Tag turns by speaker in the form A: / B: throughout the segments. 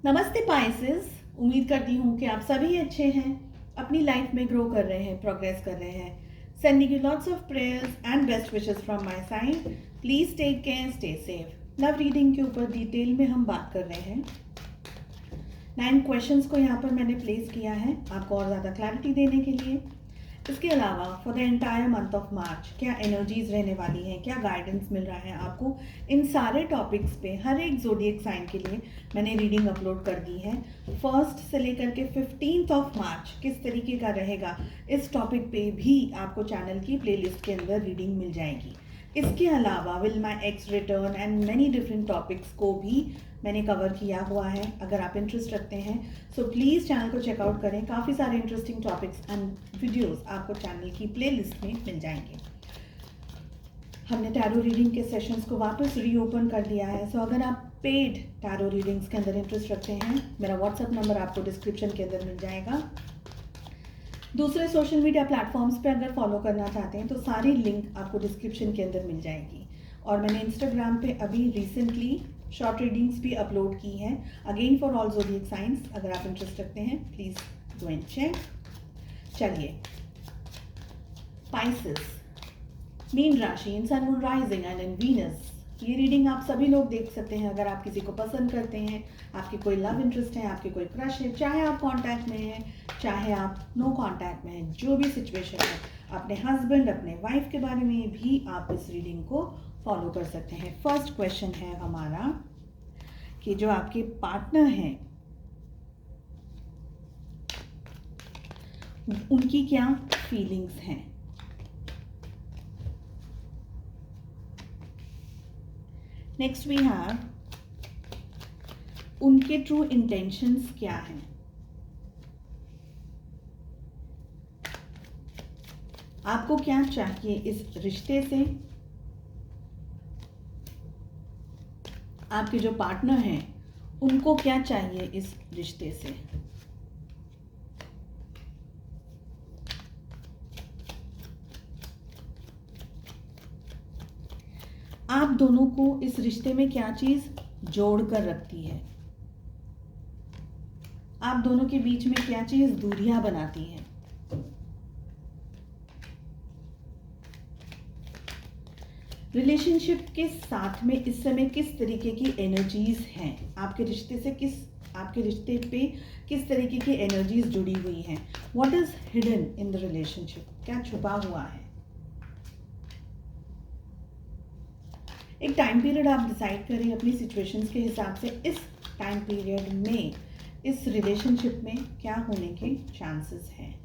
A: नमस्ते पाइसेस। उम्मीद करती हूँ कि आप सभी अच्छे हैं, अपनी लाइफ में ग्रो कर रहे हैं, प्रोग्रेस कर रहे हैं। Sending you lots of prayers and best wishes from my side. Please take care, stay safe. Love reading के ऊपर डिटेल में हम बात कर रहे हैं। 9 क्वेश्चंस को यहाँ पर मैंने प्लेस किया है आपको और ज़्यादा क्लैरिटी देने के लिए। इसके अलावा for the entire month of March क्या एनर्जीज रहने वाली हैं, क्या गाइडेंस मिल रहा है आपको, इन सारे टॉपिक्स पे हर एक ज़ोडिएक साइन के लिए मैंने रीडिंग अपलोड कर दी है। फर्स्ट से लेकर के 15th ऑफ मार्च किस तरीके का रहेगा, इस टॉपिक पे भी आपको चैनल की प्लेलिस्ट के अंदर रीडिंग मिल जाएगी। इसके अलावा will my x return and many different topics को भी मैंने कवर किया हुआ है। अगर आप इंटरेस्ट रखते हैं सो प्लीज़ चैनल को चेकआउट करें। काफ़ी सारे इंटरेस्टिंग टॉपिक्स एंड वीडियोस आपको चैनल की प्लेलिस्ट में मिल जाएंगे। हमने टैरो रीडिंग के सेशंस को वापस रीओपन कर लिया है। सो अगर आप पेड टैरो रीडिंग्स के अंदर इंटरेस्ट रखते हैं, मेरा व्हाट्सएप नंबर आपको डिस्क्रिप्शन के अंदर मिल जाएगा। दूसरे सोशल मीडिया प्लेटफॉर्म्स पे अगर फॉलो करना चाहते हैं तो सारी लिंक आपको डिस्क्रिप्शन के अंदर मिल जाएगी। और मैंने इंस्टाग्राम पे अभी रिसेंटली शॉर्ट रीडिंग्स भी अपलोड की हैं, again for all zodiac science. अगर आप इंटरेस्ट रखते हैं प्लीज़ गो एंड चेक। चलिए, पाइसेस, मीन राशि in sun moon rising and in Venus. ये रीडिंग आप सभी लोग देख सकते हैं। अगर आप किसी को पसंद करते हैं, आपकी कोई लव इंटरेस्ट है, आपके कोई क्रश है, चाहे आप कांटेक्ट में हैं, चाहे आप नो कांटेक्ट में हैं, जो भी सिचुएशन है, अपने हस्बैंड, अपने वाइफ के बारे में भी आप इस रीडिंग को फॉलो कर सकते हैं। फर्स्ट क्वेश्चन है हमारा कि जो आपके पार्टनर हैं उनकी क्या फीलिंग्स हैं। नेक्स्ट वी हैव उनके ट्रू इंटेंशंस क्या हैं। आपको क्या चाहिए इस रिश्ते से, आपके जो पार्टनर हैं उनको क्या चाहिए इस रिश्ते से। आप दोनों को इस रिश्ते में क्या चीज जोड़ कर रखती है, आप दोनों के बीच में क्या चीज दूरियां बनाती है। रिलेशनशिप के साथ में इस समय किस तरीके की एनर्जीज हैं, आपके रिश्ते से आपके रिश्ते पे किस तरीके की एनर्जीज जुड़ी हुई हैं। What is hidden in the relationship, क्या छुपा हुआ है। एक टाइम पीरियड आप डिसाइड करें अपनी सिचुएशंस के हिसाब से। इस टाइम पीरियड में इस रिलेशनशिप में क्या होने के चांसेस हैं।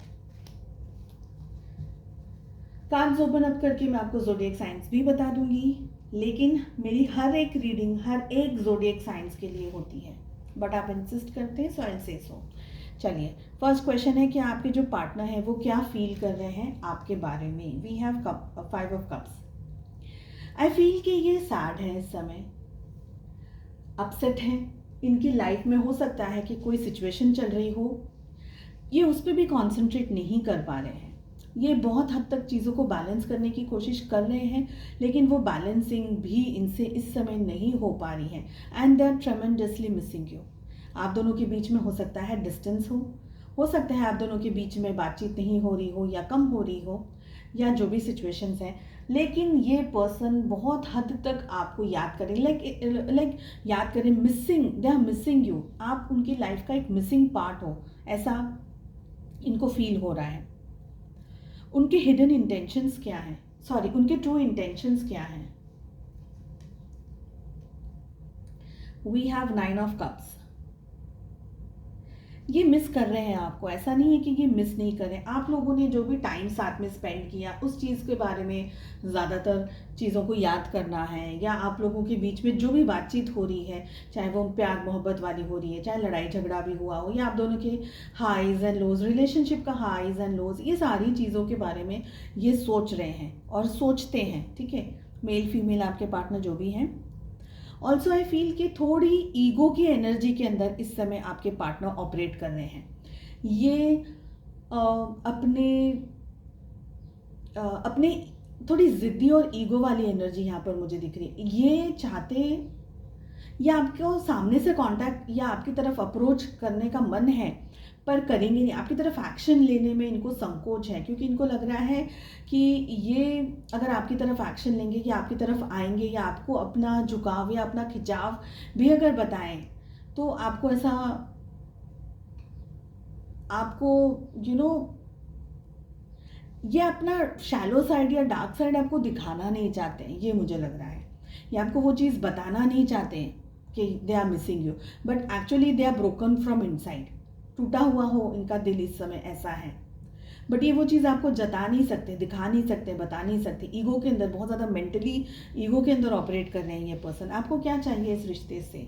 A: कार्ड्स ओपन अप करके मैं आपको ज़ोडिएक साइंस भी बता दूंगी, लेकिन मेरी हर एक रीडिंग हर एक ज़ोडिएक साइंस के लिए होती है, बट आप इंसिस्ट करते हैं सो आई से सो। चलिए, फर्स्ट क्वेश्चन है कि आपके जो पार्टनर है वो क्या फील कर रहे हैं आपके बारे में। We have 5 of cups. I feel कि ये सैड है, इस समय अपसेट है। इनकी लाइफ में हो सकता है कि कोई सिचुएशन चल रही हो, ये उस पर भी कॉन्सेंट्रेट नहीं कर पा रहे हैं। ये बहुत हद तक चीज़ों को बैलेंस करने की कोशिश कर रहे हैं, लेकिन वो बैलेंसिंग भी इनसे इस समय नहीं हो पा रही है। And they are tremendously missing you. आप दोनों के बीच में हो सकता है डिस्टेंस हो सकता है आप दोनों के बीच में बातचीत नहीं हो रही हो या कम हो रही हो, या जो भी सिचुएशंस हैं, लेकिन ये पर्सन बहुत हद तक आपको याद करें, लाइक याद करें, missing, they are missing you. आप उनकी लाइफ का एक मिसिंग पार्ट हो, ऐसा इनको फील हो रहा है। उनके हिडन इंटेंशंस क्या हैं, सॉरी उनके ट्रू इंटेंशंस क्या हैं। We have 9 of cups. ये मिस कर रहे हैं आपको, ऐसा नहीं है कि ये मिस नहीं कर रहे। आप लोगों ने जो भी टाइम साथ में स्पेंड किया उस चीज़ के बारे में ज़्यादातर चीज़ों को याद करना है, या आप लोगों के बीच में जो भी बातचीत हो रही है, चाहे वो प्यार मोहब्बत वाली हो रही है, चाहे लड़ाई झगड़ा भी हुआ हो, या आप दोनों के हाईज एंड लोज, रिलेशनशिप का हाईज एंड लोज, ये सारी चीज़ों के बारे में ये सोच रहे हैं और सोचते हैं। ठीक है, मेल फीमेल आपके पार्टनर जो भी हैं। ऑल्सो आई फील कि थोड़ी ईगो की एनर्जी के अंदर इस समय आपके पार्टनर ऑपरेट कर रहे हैं। ये अपने थोड़ी ज़िद्दी और ईगो वाली एनर्जी यहाँ पर मुझे दिख रही है। या आपको सामने से कांटेक्ट या आपकी तरफ अप्रोच करने का मन है पर करेंगे नहीं, आपकी तरफ एक्शन लेने में इनको संकोच है, क्योंकि इनको लग रहा है कि ये अगर आपकी तरफ एक्शन लेंगे या आपकी तरफ आएंगे या आपको अपना झुकाव या अपना खिंचाव भी अगर बताएं तो आपको ऐसा, आपको ये अपना शैलो साइड या डार्क साइड आपको दिखाना नहीं चाहते हैं, ये मुझे लग रहा है। ये आपको वो चीज़ बताना नहीं चाहते हैं कि they are missing you, but actually they are broken from inside. टूटा हुआ हो इनका दिल इस समय, ऐसा है। बट ये वो चीज़ आपको जता नहीं सकते, दिखा नहीं सकते, बता नहीं सकते। ईगो के अंदर, बहुत ज़्यादा मेंटली ईगो के अंदर ऑपरेट कर रहे हैं ये पर्सन। आपको क्या चाहिए इस रिश्ते से?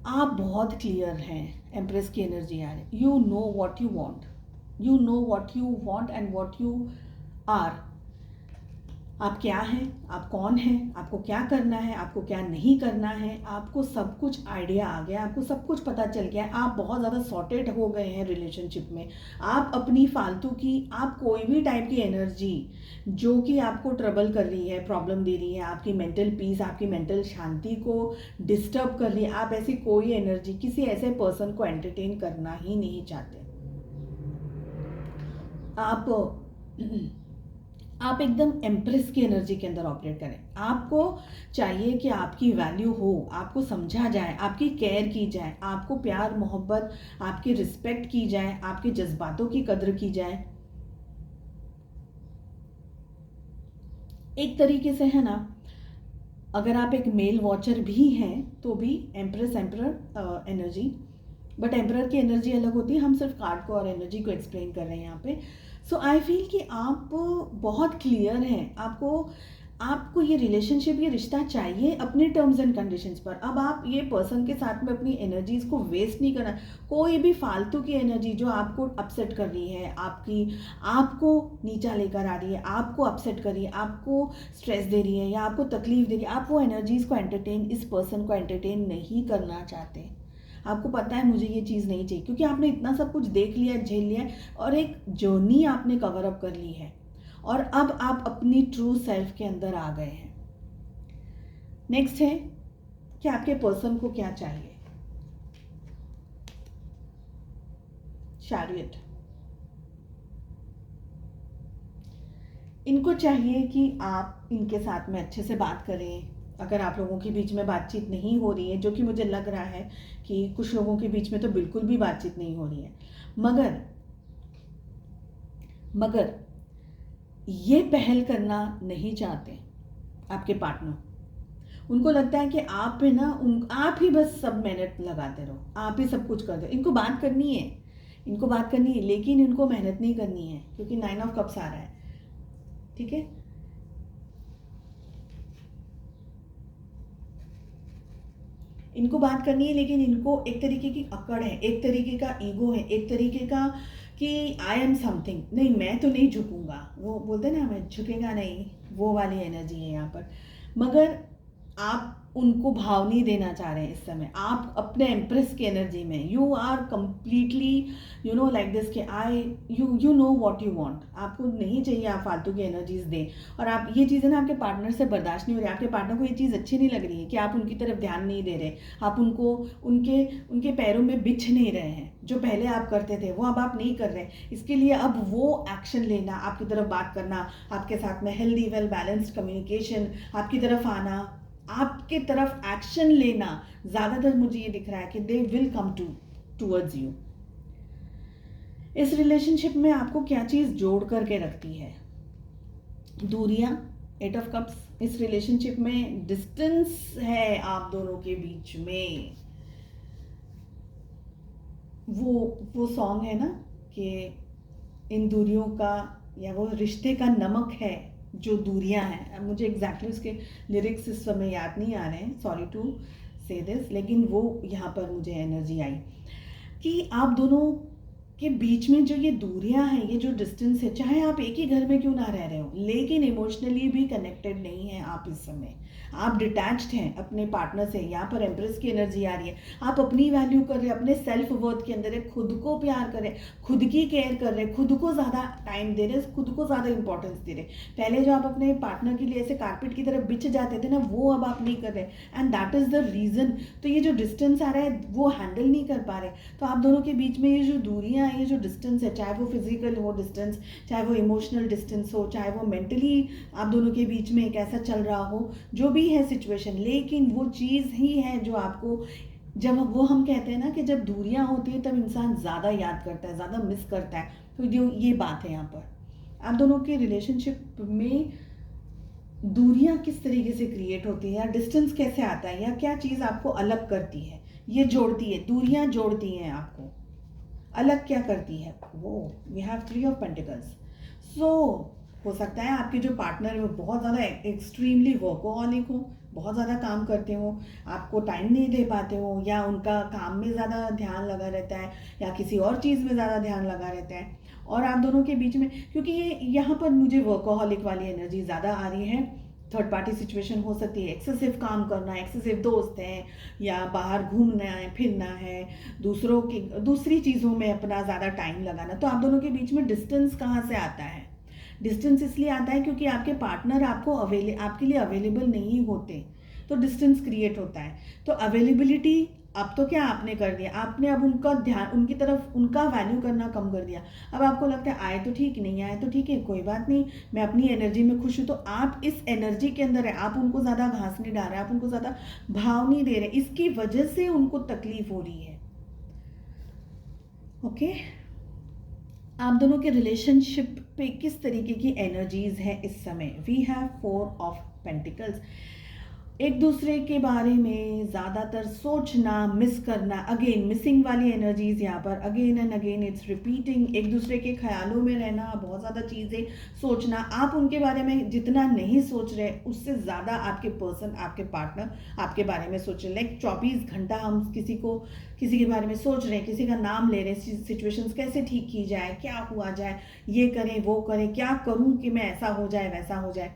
A: आप बहुत क्लियर हैं। एम्प्रेस की एनर्जी आ रही। You know what you want, you know what you want and what you are. आप क्या हैं, आप कौन हैं, आपको क्या करना है, आपको क्या नहीं करना है, आपको सब कुछ आइडिया आ गया, आपको सब कुछ पता चल गया है। आप बहुत ज़्यादा सॉर्टेड हो गए हैं रिलेशनशिप में। आप अपनी फालतू की, आप कोई भी टाइप की एनर्जी जो कि आपको ट्रबल कर रही है, प्रॉब्लम दे रही है, आपकी मेंटल पीस, आपकी मेंटल शांति को डिस्टर्ब कर रही है, आप ऐसी कोई एनर्जी किसी ऐसे पर्सन को एंटरटेन करना ही नहीं चाहते। आप एकदम एम्प्रेस की एनर्जी के अंदर ऑपरेट करें। आपको चाहिए कि आपकी वैल्यू हो, आपको समझा जाए, आपकी केयर की जाए, आपको प्यार मोहब्बत, आपकी रिस्पेक्ट की जाए, आपके जज्बातों की कद्र की जाए। एक तरीके से है ना, अगर आप एक मेल वॉचर भी हैं तो भी empress emperor energy, but emperor की एनर्जी अलग होती है। हम सिर्फ कार्ड को और एनर्जी को एक्सप्लेन कर रहे हैं यहाँ पे। सो आई फील कि आप बहुत क्लियर हैं। आपको ये रिलेशनशिप, ये रिश्ता चाहिए अपने टर्म्स एंड कंडीशंस पर। अब आप ये पर्सन के साथ में अपनी एनर्जीज को वेस्ट नहीं करना। कोई भी फालतू की एनर्जी जो आपको अपसेट कर रही है, आपको नीचा लेकर आ रही है, आपको अपसेट कर रही है, आपको स्ट्रेस दे रही है या आपको तकलीफ दे रही है, आप वो एनर्जीज को एंटरटेन, इस पर्सन को एंटरटेन नहीं करना चाहते। आपको पता है मुझे ये चीज़ नहीं चाहिए, क्योंकि आपने इतना सब कुछ देख लिया, झेल लिया और एक जर्नी आपने कवर अप कर ली है और अब आप अपनी ट्रू सेल्फ के अंदर आ गए हैं। नेक्स्ट है कि आपके पर्सन को क्या चाहिए। चैरियट, इनको चाहिए कि आप इनके साथ में अच्छे से बात करें। अगर आप लोगों के बीच में बातचीत नहीं हो रही है, जो कि मुझे लग रहा है कि कुछ लोगों के बीच में तो बिल्कुल भी बातचीत नहीं हो रही है, मगर ये पहल करना नहीं चाहते आपके पार्टनर। उनको लगता है कि आप है ना, आप ही बस सब मेहनत लगाते रहो, आप ही सब कुछ कर दो। इनको बात करनी है, लेकिन इनको मेहनत नहीं करनी है, क्योंकि 9 ऑफ कप्स आ रहा है। ठीक है, इनको बात करनी है, लेकिन इनको एक तरीके की अकड़ है, एक तरीके का ईगो है, एक तरीके का कि आई एम समथिंग, नहीं मैं तो नहीं झुकूंगा। वो बोलते हैं ना, मैं झुकेगा नहीं, वो वाली एनर्जी है यहाँ पर। मगर आप उनको भाव नहीं देना चाह रहे हैं इस समय। आप अपने एम्प्रेस की एनर्जी में, you are completely like this कि you know what you want. आपको नहीं चाहिए आप फालतू की एनर्जीज दें, और आप ये चीज़ें ना आपके पार्टनर से बर्दाश्त नहीं हो रही। आपके पार्टनर को ये चीज़ अच्छी नहीं लग रही है कि आप उनकी तरफ ध्यान नहीं दे रहे, आप उनको उनके पैरों में बिछ नहीं रहे हैं। जो पहले आप करते थे वो अब आप नहीं कर रहे। इसके लिए अब वो एक्शन लेना, आपकी तरफ बात करना, आपके साथ में हेल्दी वेल बैलेंस्ड कम्युनिकेशन, आपकी तरफ आना, आपके तरफ एक्शन लेना, ज़्यादातर मुझे ये दिख रहा है कि they will come towards you. इस रिलेशनशिप में आपको क्या चीज़ जोड़ करके रखती है? दूरियां, 8 ऑफ कप्स। इस रिलेशनशिप में डिस्टेंस है आप दोनों के बीच में। वो सॉन्ग है ना कि इन दूरियों का, या वो रिश्ते का नमक है जो दूरियां हैं। मुझे एग्जैक्टली उसके लिरिक्स इस समय याद नहीं आ रहे हैं, सॉरी टू से दिस, लेकिन वो यहाँ पर मुझे एनर्जी आई कि आप दोनों कि बीच में जो ये दूरियां हैं, ये जो डिस्टेंस है, चाहे आप एक ही घर में क्यों ना रह रहे हो, लेकिन इमोशनली भी कनेक्टेड नहीं है आप इस समय, आप डिटैच्ड हैं अपने पार्टनर से। यहाँ पर एम्प्रेस की एनर्जी आ रही है, आप अपनी वैल्यू कर रहे हैं, अपने सेल्फ वर्थ के अंदर है, खुद को प्यार कर रहे हैं, खुद की केयर कर रहे हैं, खुद को ज़्यादा टाइम दे रहे हैं, खुद को ज़्यादा इंपॉर्टेंस दे रहे हैं। पहले जो आप अपने पार्टनर के लिए ऐसे कारपेट की तरफ बिछ जाते थे ना, वो अब आप नहीं कर रहे, and that is the reason. तो ये जो डिस्टेंस आ रहा है वो हैंडल नहीं कर पा रहे। तो आप दोनों के बीच में ये जो दूरियां, ये जो डिस्टेंस है, चाहे वो फिजिकल हो डिस्टेंस, चाहे वो इमोशनल डिस्टेंस हो, चाहे वो मेंटली आप दोनों के बीच में एक ऐसा चल रहा हो, जो भी है सिचुएशन, लेकिन वो चीज़ ही है जो आपको, जब वो हम कहते हैं ना कि जब दूरियां होती है तब इंसान ज़्यादा याद करता है, ज़्यादा मिस करता है। तो ये बात है यहाँ पर आप दोनों के रिलेशनशिप में दूरियां किस तरीके से क्रिएट होती है, या डिस्टेंस कैसे आता है, या क्या चीज़ आपको अलग करती है, ये जोड़ती है, दूरियां जोड़ती हैं आपको, अलग क्या करती है वो। We have 3 of pentacles. So हो सकता है आपके जो पार्टनर है वो बहुत ज़्यादा एक्सट्रीमली वर्कोहॉलिक हो, बहुत ज़्यादा काम करते हो, आपको टाइम नहीं दे पाते हो, या उनका काम में ज़्यादा ध्यान लगा रहता है, या किसी और चीज़ में ज़्यादा ध्यान लगा रहता है। और आप दोनों के बीच में, क्योंकि ये यहाँ पर मुझे वर्कोहॉलिक वाली एनर्जी ज़्यादा आ रही है, थर्ड पार्टी सिचुएशन हो सकती है, एक्सेसिव काम करना, एक्सेसिव दोस्त हैं, या बाहर घूमना है, फिरना है, दूसरी चीज़ों में अपना ज़्यादा टाइम लगाना। तो आप दोनों के बीच में डिस्टेंस कहाँ से आता है? डिस्टेंस इसलिए आता है क्योंकि आपके पार्टनर आपके लिए अवेलेबल नहीं होते, तो डिस्टेंस क्रिएट होता है। तो अवेलेबिलिटी अब तो क्या आपने कर दिया, आपने अब उनका ध्यान, उनकी तरफ उनका वैल्यू करना कम कर दिया। अब आपको लगता है आए तो ठीक, नहीं आए तो ठीक है, कोई बात नहीं, मैं अपनी एनर्जी में खुश हूँ। तो आप इस एनर्जी के अंदर है, आप उनको ज़्यादा घास नहीं डाल रहे, आप उनको ज़्यादा भाव नहीं दे रहे, इसकी वजह से उनको तकलीफ हो रही है। ओके, आप दोनों के रिलेशनशिप पे किस तरीके की एनर्जीज है इस समय? We have 4 of pentacles. एक दूसरे के बारे में ज़्यादातर सोचना, मिस करना, अगेन मिसिंग वाली एनर्जीज यहाँ पर, again and again it's repeating, एक दूसरे के ख्यालों में रहना, बहुत ज़्यादा चीज़ें सोचना। आप उनके बारे में जितना नहीं सोच रहे, उससे ज़्यादा आपके पर्सन, आपके पार्टनर आपके बारे में सोच रहे। लाइक 24 घंटा हम किसी के बारे में सोच रहे हैं, किसी का नाम ले रहे हैं, सिचुएशंस कैसे ठीक की जाए, क्या हुआ जाए, ये करें वो करें, क्या करूँ कि मैं ऐसा हो जाए वैसा हो जाए,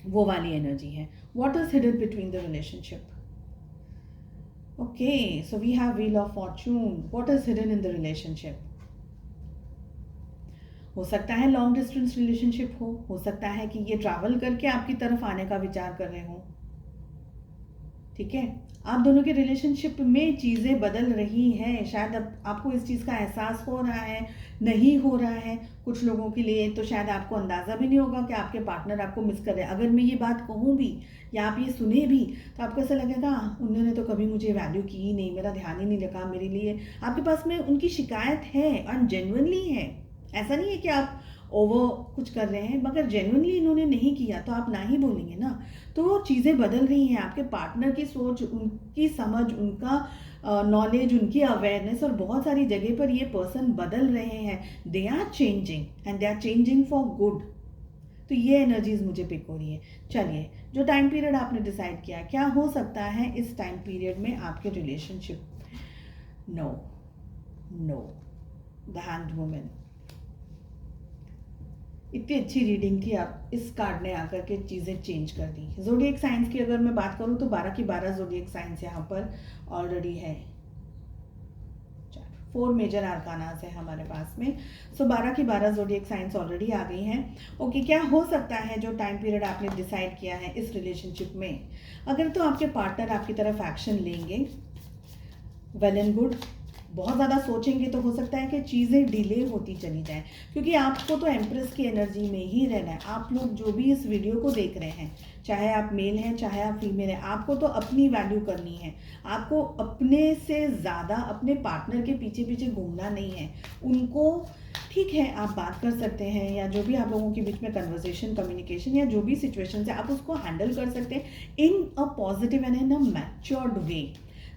A: वो वाली एनर्जी है। What is hidden between the relationship? Okay, so we have Wheel of Fortune. What is hidden in the relationship? हो सकता है लॉन्ग डिस्टेंस रिलेशनशिप हो सकता है कि ये ट्रैवल करके आपकी तरफ आने का विचार कर रहे हो। ठीक है, आप दोनों के रिलेशनशिप में चीज़ें बदल रही हैं, शायद अब आपको इस चीज़ का एहसास हो रहा है, नहीं हो रहा है। कुछ लोगों के लिए तो शायद आपको अंदाज़ा भी नहीं होगा कि आपके पार्टनर आपको मिस कर रहे हैं। अगर मैं ये बात कहूँ भी या आप ये सुने भी तो आपको ऐसा लगेगा उन्होंने तो कभी मुझे वैल्यू की ही नहीं, मेरा ध्यान ही नहीं रखा मेरे लिए। आपके पास में उनकी शिकायत है और जेन्युइनली है, ऐसा नहीं है कि आप ओवर कुछ कर रहे हैं, मगर जेन्युइनली इन्होंने नहीं किया तो आप ना ही बोलेंगे ना। तो वो चीज़ें बदल रही हैं, आपके पार्टनर की सोच, उनकी समझ, उनका नॉलेज, उनकी अवेयरनेस, और बहुत सारी जगह पर ये पर्सन बदल रहे हैं। They are changing and they are changing for good. तो ये एनर्जीज मुझे पिक हो रही है। चलिए, जो टाइम पीरियड आपने डिसाइड किया, क्या हो सकता है इस टाइम पीरियड में आपके relationship? No, the hanged woman. इतनी अच्छी रीडिंग थी, आप इस कार्ड ने आकर के चीज़ें चेंज कर दी। ज़ोडिएक साइंस की अगर मैं बात करूं तो 12 की 12 ज़ोडिएक साइंस यहाँ पर ऑलरेडी है। 4 मेजर आर्कानास है हमारे पास में। सो 12 की 12 ज़ोडिएक साइंस ऑलरेडी आ गई हैं। ओके, क्या हो सकता है जो टाइम पीरियड आपने डिसाइड किया है इस रिलेशनशिप में? अगर तो आपके पार्टनर आपकी तरफ एक्शन लेंगे, वेल एंड गुड। बहुत ज़्यादा सोचेंगे तो हो सकता है कि चीज़ें डिले होती चली जाएं, क्योंकि आपको तो एम्प्रेस की एनर्जी में ही रहना है। आप लोग जो भी इस वीडियो को देख रहे हैं, चाहे आप मेल हैं चाहे आप फीमेल हैं, आपको तो अपनी वैल्यू करनी है। आपको अपने से ज़्यादा अपने पार्टनर के पीछे पीछे घूमना नहीं है। उनको ठीक है, आप बात कर सकते हैं, या जो भी आप लोगों के बीच में कन्वर्सेशन, कम्युनिकेशन, या जो भी सिचुएशन है आप उसको हैंडल कर सकते हैं in a positive and in a matured way.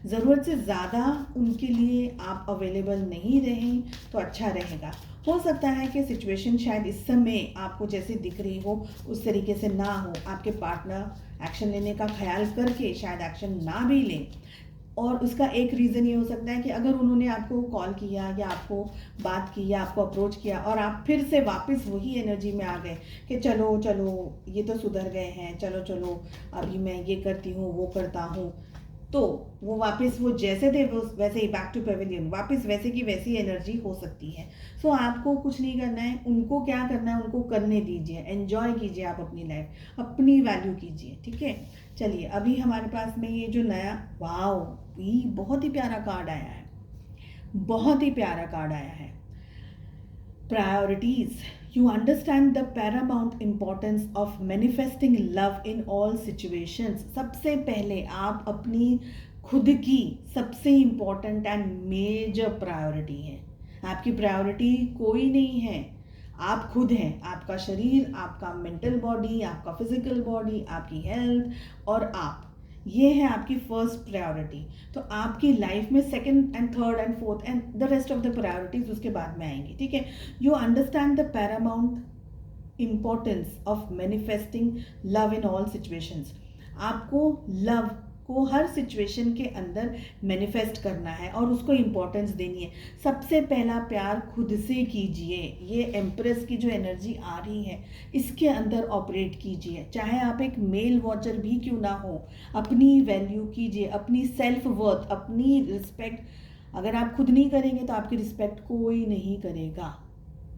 A: ज़रूरत से ज़्यादा उनके लिए आप अवेलेबल नहीं रहें तो अच्छा रहेगा। हो सकता है कि सिचुएशन शायद इस समय आपको जैसे दिख रही हो उस तरीके से ना हो, आपके पार्टनर एक्शन लेने का ख्याल करके शायद एक्शन ना भी लें। और उसका एक रीज़न ये हो सकता है कि अगर उन्होंने आपको कॉल किया या आपको बात की या आपको अप्रोच किया और आप फिर से वापस वही एनर्जी में आ गए कि चलो चलो ये तो सुधर गए हैं, चलो चलो अभी मैं ये करती हूँ वो करता हूँ, तो वो वापस वो जैसे थे वो वैसे ही बैक टू पेविलियन, वापस वैसे की वैसी एनर्जी हो सकती है। सो आपको कुछ नहीं करना है, उनको क्या करना है उनको करने दीजिए, एन्जॉय कीजिए आप अपनी लाइफ, अपनी वैल्यू कीजिए, ठीक है। चलिए अभी हमारे पास में ये जो नया, वाओ, ये बहुत ही प्यारा कार्ड आया है, बहुत ही प्यारा कार्ड आया है। Priorities. You understand the paramount importance of manifesting love in all situations. सबसे पहले आप अपनी खुद की सबसे इम्पोर्टेंट एंड मेजर प्रायोरिटी है। आपकी प्रायोरिटी कोई नहीं है, आप खुद हैं। आपका शरीर, आपका मेंटल बॉडी, आपका फिजिकल बॉडी, आपकी हेल्थ और आप, ये है आपकी फर्स्ट प्रायोरिटी। तो आपकी लाइफ में second and third and fourth and the rest of the priorities उसके बाद में आएंगी, ठीक है। You understand the Paramount importance of manifesting love in all situations. आपको लव को हर सिचुएशन के अंदर मैनिफेस्ट करना है और उसको इम्पोर्टेंस देनी है। सबसे पहला प्यार खुद से कीजिए। ये एम्प्रेस की जो एनर्जी आ रही है इसके अंदर ऑपरेट कीजिए, चाहे आप एक मेल वॉचर भी क्यों ना हो। अपनी वैल्यू कीजिए, अपनी सेल्फ वर्थ, अपनी रिस्पेक्ट। अगर आप खुद नहीं करेंगे तो आपकी रिस्पेक्ट कोई नहीं करेगा।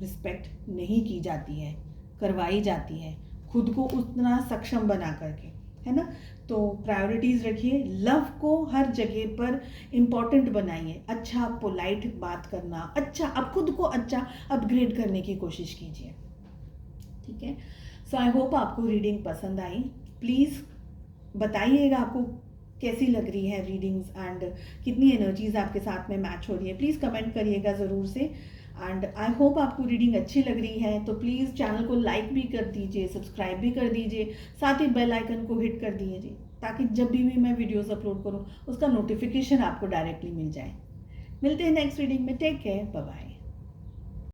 A: रिस्पेक्ट नहीं की जाती है, करवाई जाती है खुद को उतना सक्षम बना करके, है ना। तो प्रायोरिटीज़ रखिए, लव को हर जगह पर इम्पॉर्टेंट बनाइए। अच्छा पोलाइट बात करना, अच्छा अब खुद को अच्छा अपग्रेड करने की कोशिश कीजिए, ठीक है। सो आई होप आपको रीडिंग पसंद आई। प्लीज़ बताइएगा आपको कैसी लग रही है रीडिंग्स एंड कितनी एनर्जीज आपके साथ में मैच हो रही है। प्लीज़ कमेंट करिएगा ज़रूर से। एंड आई होप आपको रीडिंग अच्छी लग रही है, तो प्लीज़ चैनल को लाइक भी कर दीजिए, सब्सक्राइब भी कर दीजिए, साथ ही बेल आइकन को हिट कर दीजिए ताकि जब भी मैं वीडियोस अपलोड करूं उसका नोटिफिकेशन आपको डायरेक्टली मिल जाए। मिलते हैं नेक्स्ट रीडिंग में। Take care, bye bye.